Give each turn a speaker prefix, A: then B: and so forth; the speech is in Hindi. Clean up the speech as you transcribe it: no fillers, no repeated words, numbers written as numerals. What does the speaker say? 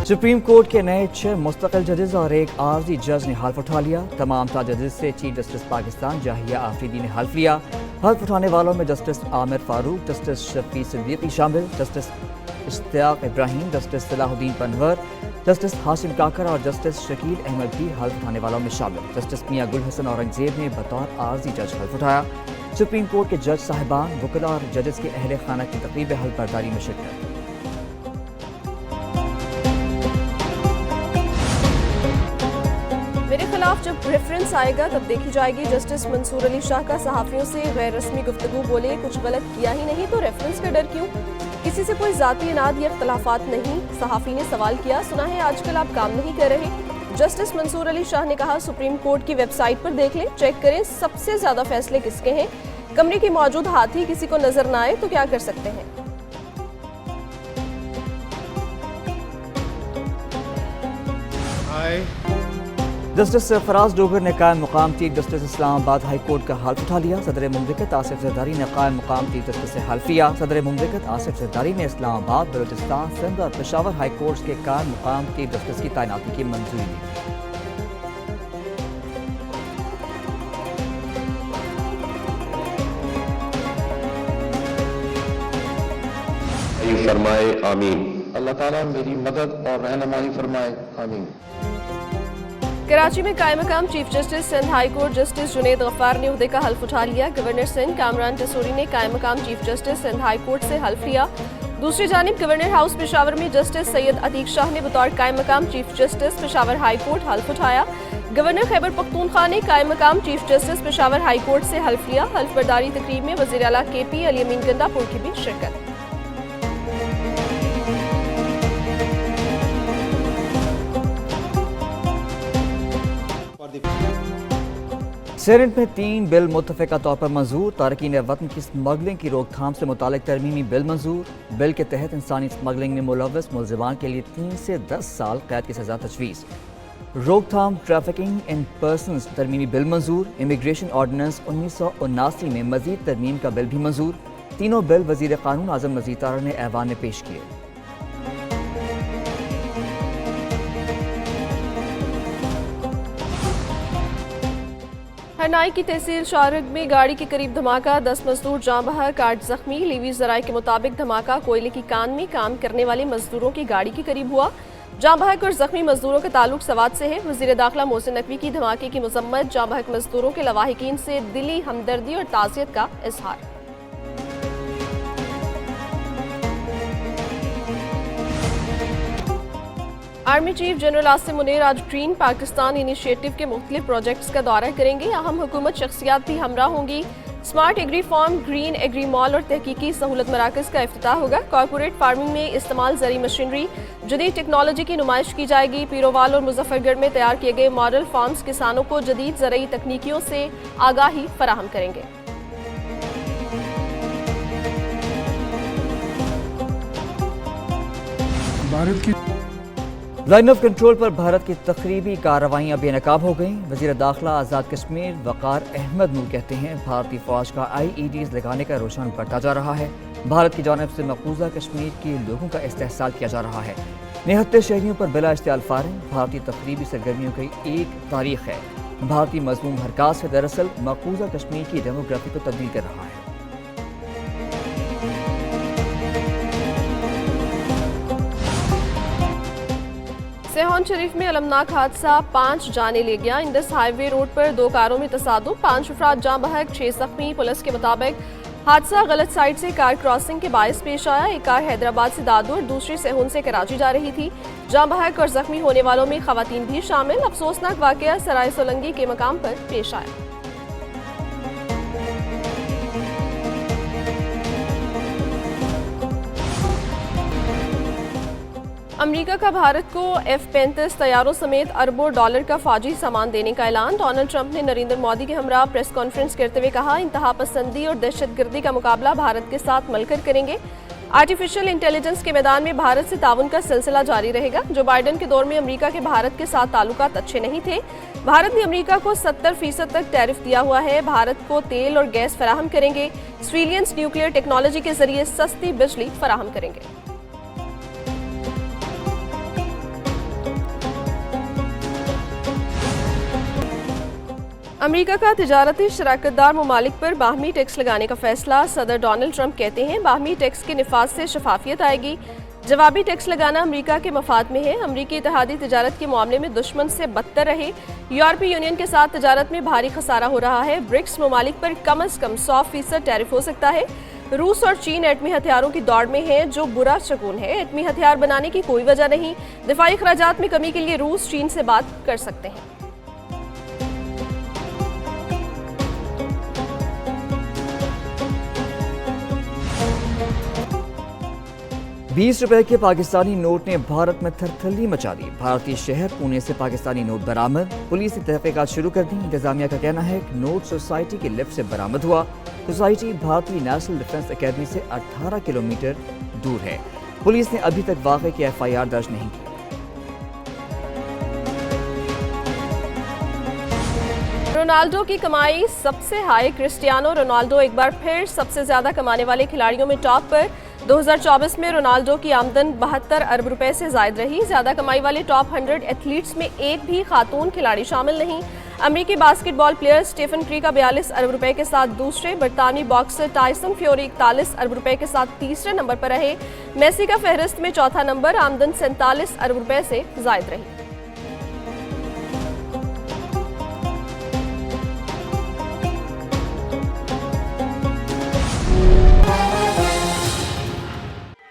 A: सुप्रीम कोर्ट के नए 6 मुस्तकिल जजेस और एक आर्जी जज ने हल्फ उठा लिया। तमाम जजेस से चीफ जस्टिस पाकिस्तान जाहिया आफरीदी ने हल्फ लिया। हल्फ उठाने वालों में जस्टिस आमिर फारूक, जस्टिस शफी सिद्दीकी शामिल, justice Ishtiaq Ibrahim, justice Salahuddin Panwar, justice Hashim Kakar और जस्टिस शकील अहमद भी हल्फ उठाने वालों में शामिल। जस्टिस मियां गुल हसन औरंगजेब ने बतौर आर्जी जज हल्फ उठाया। सुप्रीम कोर्ट के जज साहिबान, वकील और जजेस के अहले खाना की तकरीब हल्फ बर्दारी में शिरकत।
B: मेरे खिलाफ जब रेफरेंस आएगा तब देखी जाएगी। जस्टिस मंसूर अली शाह का सहाफियों से गैर रस्मी गुफ्तगू, बोले कुछ गलत किया ही नहीं तो रेफरेंस का डर क्यों? किसी से कोई जाती इनाद या इख्तलाफात नहीं। सहाफी ने सवाल किया, सुना है आजकल आप काम नहीं कर रहे। जस्टिस मंसूर अली शाह ने कहा, सुप्रीम कोर्ट की वेबसाइट पर देख लें, चेक करें सबसे ज्यादा फैसले किसके हैं। कमरे के मौजूद हाथी किसी को नजर न आए तो क्या कर सकते हैं।
A: जस्टिस फराज डोगर ने कायम मुकाम chief justice Islamabad high court का हल्फ उठा लिया। सदर मुमलिकत आसिफ जरदारी ने कायम मुकाम चीफ जस्टिस से हल्फ लिया। सदर मुमलिकत आसिफ जरदारी ने इस्लामाबाद, बलूचिस्तान, सिंध और पेशावर हाई कोर्ट्स के कायम मुकाम चीफ जस्टिस की तैनाती की मंजूरी दी।
C: फरमाए आमीन। अल्लाह ताला मेरी मदद और रहनुमाई फरमाए आमीन।
B: कराची में कायम मकाम chief justice Sindh high court justice Junaid Ghaffar ने उहदे का हल्फ उठा लिया। गवर्नर सिंध कामरान टसूरी ने कायम मकाम chief justice Sindh high court से हल्फ लिया। दूसरी जानिब गवर्नर हाउस पेशावर में जस्टिस सैयद अतीक शाह ने बतौर कायम मकाम chief justice Peshawar high court हल्फ उठाया। गवर्नर खैबर पख्तूनख्वा ने कायम मकाम chief justice Peshawar high court से हल्फ लिया। हल्फ बर्दारी तकरीब में वज़ीर आला KP अली अमीन गंडापुर की भी शिरकत।
A: सेनेट में 3 बिल मुत्तफ़िक़ा तौर पर मंजूर। तारकीन वतन की स्मगलिंग की रोकथाम से मुतालिक तरमीमी बिल मंजूर। बिल के तहत इंसानी स्मगलिंग में मुलव्वस मुलज़िमान के लिए 3 से 10 साल कैद की सजा तजवीज़। रोकथाम ट्रैफिकिंग इन पर्सनस तरमीमी बिल मंजूर। इमिग्रेशन ऑर्डिनेंस 1979 में मजीद तरमीम का बिल भी मंजूर। तीनों बिल वज़ीर क़ानून आज़म नज़ीर तारा ने ऐवान में पेश किए।
B: हरनाई की तहसील शारग में गाड़ी के करीब धमाका, 10 मजदूर जाँ बहक, 8 जख्मी। लीवी जराये के मुताबिक धमाका कोयले की कान में काम करने वाले मजदूरों की गाड़ी के करीब हुआ। जाँ बहक और जख्मी मजदूरों का ताल्लुक सवात से है। वज़ीर दाखिला मोहसिन नकवी की धमाके की मजम्मत, जाँ बहक मजदूरों के लवाहिकीन से दिली हमदर्दी और ताज़ियत का इजहार। Army chief general Asim Munir आज ग्रीन पाकिस्तान इनिशिएटिव के मुख्तलिफ प्रोजेक्ट्स का दौरा करेंगे। अहम हुकूमत शख्सियात भी हमरा होंगी। Smart agri farm, green agri mall और तहकीकी सहूलत मराकज़ का इफ्तिताह होगा। कॉर्पोरेट फार्मिंग में इस्तेमाल ज़री मशीनरी, जदीद टेक्नोलॉजी की नुमाइश की जाएगी। पीरोवाल और मुजफ्फरगढ़ में तैयार किए गए मॉडल फार्म्स किसानों को जदीद ज़रई तकनीकियों से आगाही फराहम करेंगे।
A: भारत की लाइन ऑफ कंट्रोल पर भारत की तकरीबी कार्रवाइयाँ बेनकाब हो गईं। वज़ीर दाखिला आज़ाद कश्मीर वक़ार अहमद नूर कहते हैं, भारतीय फ़ौज का IEDs लगाने का रुझान बढ़ता जा रहा है। भारत की जानिब से मकबूजा कश्मीर के लोगों का इस्तेहसाल किया जा रहा है। निहत्ते शहरियों पर बिला इश्तियाल फायरिंग भारतीय तकरीबी सरगर्मियों की एक तारीख है। भारतीय मज़मूम हरकत से दरअसल मकबूजा कश्मीर की डेमोग्राफी को तब्दील कर रहा है।
B: सेहौन शरीफ में अलमनाक हादसा, 5 जाने ले गया। इंडस हाईवे रोड पर 2 कारों में तसादुम, 5 अफराद जाँ बहक, 6 जख्मी। पुलिस के मुताबिक हादसा गलत साइड से कार क्रॉसिंग के बायस पेश आया। एक कार हैदराबाद से दादू और दूसरी सेहून से कराची जा रही थी। जाँ बहक और जख्मी होने वालों में खवातीन भी शामिल। अफसोसनाक वाकया सराय सोलंगी के मकाम पर पेश आया। अमेरिका का भारत को F-35 तैयारों समेत अरबों डॉलर का फौजी सामान देने का ऐलान। डोनाल्ड ट्रंप ने नरेंद्र मोदी के हमरा प्रेस कॉन्फ्रेंस करते हुए कहा, इंतहा पसंदी और दहशतगर्दी का मुकाबला भारत के साथ मिलकर करेंगे। आर्टिफिशियल इंटेलिजेंस के मैदान में भारत से ताउन का सिलसिला जारी रहेगा। जो बाइडेन के दौर में अमेरिका के भारत के साथ ताल्लुकात अच्छे नहीं थे। भारत ने अमेरिका को 70% तक टैरिफ दिया हुआ है। भारत को तेल और गैस फराहम करेंगे। सर्विलियंस न्यूक्लियर टेक्नोलॉजी के जरिए सस्ती बिजली फराहम करेंगे। अमेरिका का तिजारती शराकतदार ममालिक पर बाहमी टैक्स लगाने का फैसला। सदर डोनाल्ड ट्रंप कहते हैं बाहमी टैक्स के निफाज से शफाफियत आएगी। जवाबी टैक्स लगाना अमेरिका के मफाद में है। अमेरिकी इत्तेहादी तिजारत के मामले में दुश्मन से बदतर रहे। यूरोपीय यूनियन के साथ तिजारत में भारी खसारा हो रहा है। ब्रिक्स ममालिक पर कम से कम 100% टैरिफ हो सकता है। रूस और चीन एटमी हथियारों की दौड़ में है, जो बुरा शगुन है। एटमी हथियार बनाने की कोई वजह नहीं। दिफाई खर्चात में कमी के लिए रूस चीन से बात कर सकते हैं।
A: 20 रुपए के पाकिस्तानी नोट ने भारत में थरथली मचा दी। भारतीय शहर पुणे से पाकिस्तानी नोट बरामद। पुलिस ने तहकीकात शुरू कर दी। इंतजामिया का कहना है कि नोट सोसाइटी के लिफ्ट से बरामद हुआ। सोसाइटी भारतीय नेशनल डिफेंस एकेडमी से 18 किलोमीटर दूर है। पुलिस ने अभी तक वाक़े की FIR दर्ज नहीं की।
B: रोनाल्डो की कमाई सबसे हाई। क्रिस्टियानो रोनाल्डो एक बार फिर सबसे ज्यादा कमाने वाले खिलाड़ियों में टॉप पर। 2024 में रोनाल्डो की आमदन 72 अरब रुपए से जायद रही। ज्यादा कमाई वाले टॉप 100 एथलीट्स में एक भी खातून खिलाड़ी शामिल नहीं। अमेरिकी बास्केटबॉल प्लेयर स्टीफन क्री का 42 अरब रुपए के साथ दूसरे। बरतानवी बॉक्सर टाइसन फ्यूरी 41 अरब रुपए के साथ तीसरे नंबर पर रहे। मेसी का फहरिस्त में चौथा नंबर। आमदन 47 अरब रुपए से जायद रही।